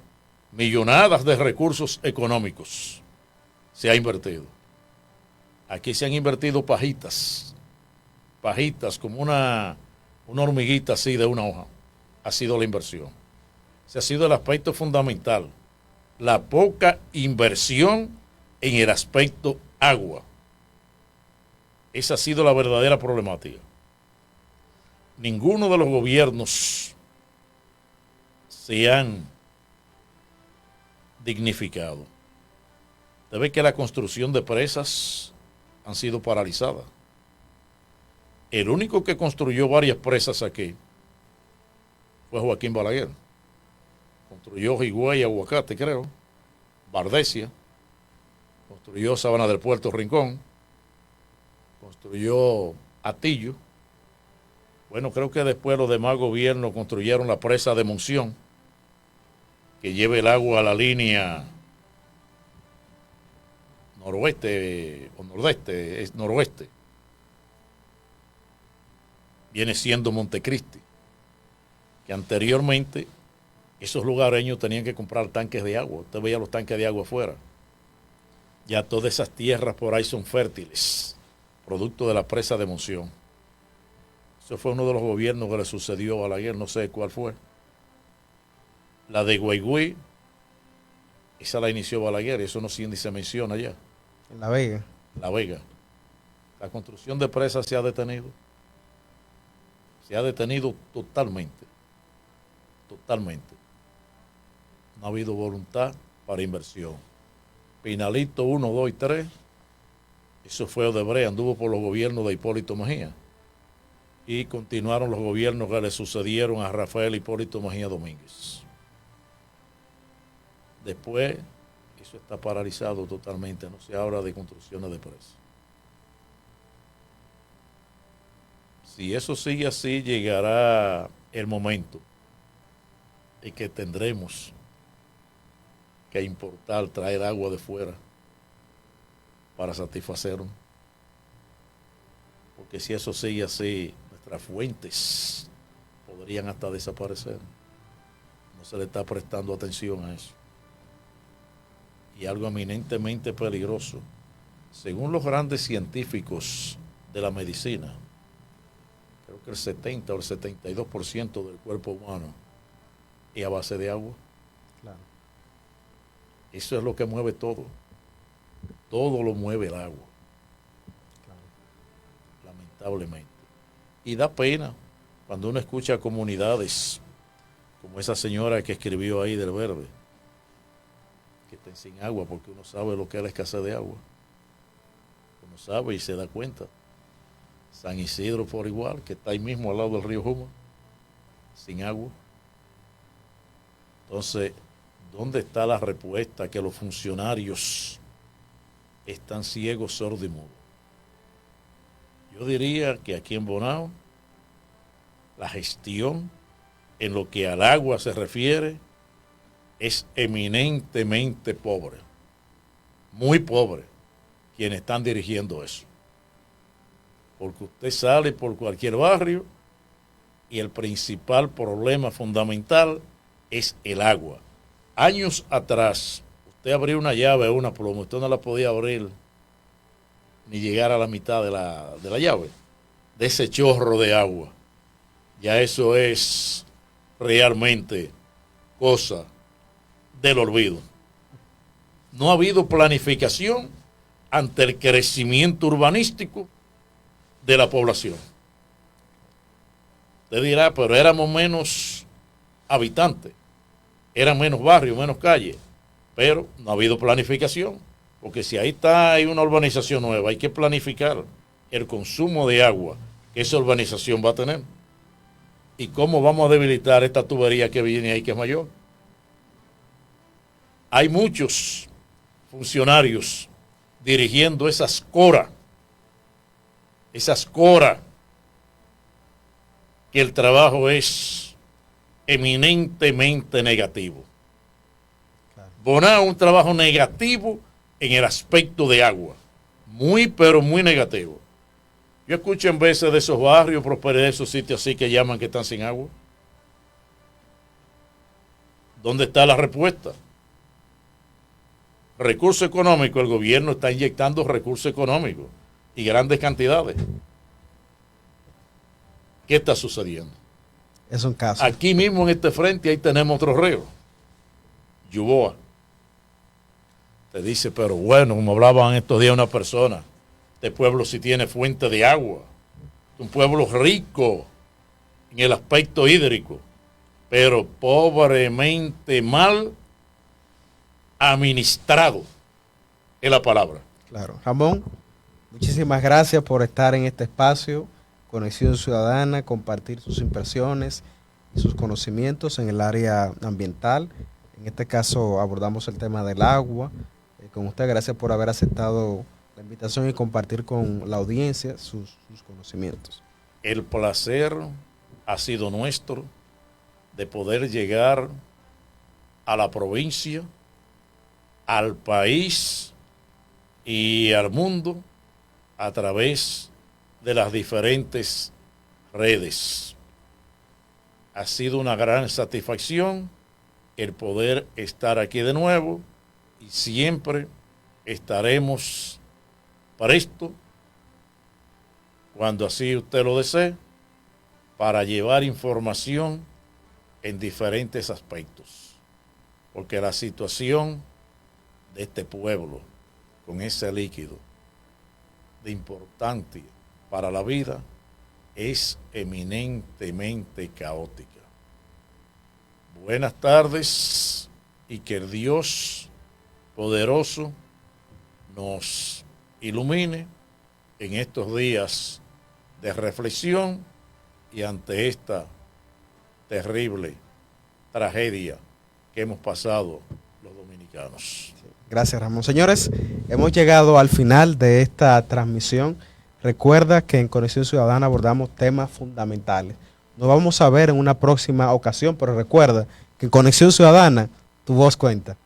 millonadas de recursos económicos. Se ha invertido. Aquí se han invertido pajitas. Pajitas como una hormiguita así de una hoja. Ha sido la inversión. Ese ha sido el aspecto fundamental. La poca inversión en el aspecto agua. Esa ha sido la verdadera problemática. Ninguno de los gobiernos se han dignificado. Usted ve que la construcción de presas han sido paralizadas. El único que construyó varias presas aquí fue Joaquín Balaguer. Construyó Higüey y Aguacate, creo. Bardesia. Construyó Sabana del Puerto Rincón. Construyó Atillo. Bueno, creo que después los demás gobiernos construyeron la presa de Monción, que lleva el agua a la línea noroeste o nordeste, es noroeste. Viene siendo Montecristi, que anteriormente esos lugareños tenían que comprar tanques de agua. Usted veía los tanques de agua afuera. Ya todas esas tierras por ahí son fértiles, producto de la presa de Monción. Eso fue uno de los gobiernos que le sucedió a Balaguer, no sé cuál fue. La de Güeygüí, esa la inició Balaguer, eso no ni se menciona ya. En La Vega. La Vega. La construcción de presas se ha detenido. Se ha detenido totalmente. Totalmente. No ha habido voluntad para inversión. Pinalito 1, 2 y 3, eso fue Odebrecht, anduvo por los gobiernos de Hipólito Mejía. Y continuaron los gobiernos que le sucedieron a Rafael Hipólito Mejía Domínguez. Después, eso está paralizado totalmente, no se habla de construcciones de presas. Si eso sigue así, llegará el momento en que tendremos que importar, traer agua de fuera para satisfacernos. Porque si eso sigue así, nuestras fuentes podrían hasta desaparecer. No se le está prestando atención a eso. Y algo eminentemente peligroso. Según los grandes científicos de la medicina, creo que el 70 o el 72% del cuerpo humano es a base de agua. Claro. Eso es lo que mueve todo. Todo lo mueve el agua. Claro. Lamentablemente. Y da pena cuando uno escucha comunidades como esa señora que escribió ahí del Verde, que estén sin agua, porque uno sabe lo que es la escasez de agua. Uno sabe y se da cuenta. San Isidro por igual, que está ahí mismo al lado del río Juma, sin agua. Entonces, ¿dónde está la respuesta que los funcionarios están ciegos, sordos y mudos? Yo diría que aquí en Bonao, la gestión en lo que al agua se refiere es eminentemente pobre, muy pobre, quienes están dirigiendo eso. Porque usted sale por cualquier barrio y el principal problema fundamental es el agua. Años atrás, usted abrió una llave o una pluma, usted no la podía abrir ni llegar a la mitad de la llave, de ese chorro de agua. Ya eso es realmente cosa del olvido. No ha habido planificación ante el crecimiento urbanístico de la población. Usted dirá, pero éramos menos habitantes, eran menos barrios, menos calles. pero no ha habido planificación, porque si ahí está, hay una urbanización nueva, hay que planificar el consumo de agua que esa urbanización va a tener. ¿Y cómo vamos a debilitar esta tubería que viene ahí, que es mayor? Hay muchos funcionarios dirigiendo esas coras, que el trabajo es eminentemente negativo. Bonao, un trabajo negativo en el aspecto de agua, muy pero muy negativo. Yo escucho en veces de esos barrios, Prosperidad, de esos sitios así que llaman que están sin agua. ¿Dónde está la respuesta? Recurso económico, el gobierno está inyectando recursos económicos y grandes cantidades. ¿Qué está sucediendo? Es un caso. Aquí mismo en este frente, ahí tenemos otro río, Yuboa. Te dice, pero bueno, como hablaban estos días una persona, este pueblo sí tiene fuente de agua, un pueblo rico en el aspecto hídrico, pero pobremente mal administrado es la palabra. Claro. Ramón, muchísimas gracias por estar en este espacio, Conexión Ciudadana, compartir sus impresiones y sus conocimientos en el área ambiental. En este caso abordamos el tema del agua. Con usted, gracias por haber aceptado la invitación y compartir con la audiencia sus conocimientos. El placer ha sido nuestro de poder llegar a la provincia, al país y al mundo a través de las diferentes redes. Ha sido una gran satisfacción el poder estar aquí de nuevo y siempre estaremos presto, cuando así usted lo desee, para llevar información en diferentes aspectos, porque la situación de este pueblo con ese líquido de importante para la vida es eminentemente caótica. Buenas tardes y que el Dios poderoso nos ilumine en estos días de reflexión y ante esta terrible tragedia que hemos pasado los dominicanos. Gracias, Ramón. Señores, hemos llegado al final de esta transmisión. Recuerda que en Conexión Ciudadana abordamos temas fundamentales. Nos vamos a ver en una próxima ocasión, pero recuerda que en Conexión Ciudadana tu voz cuenta.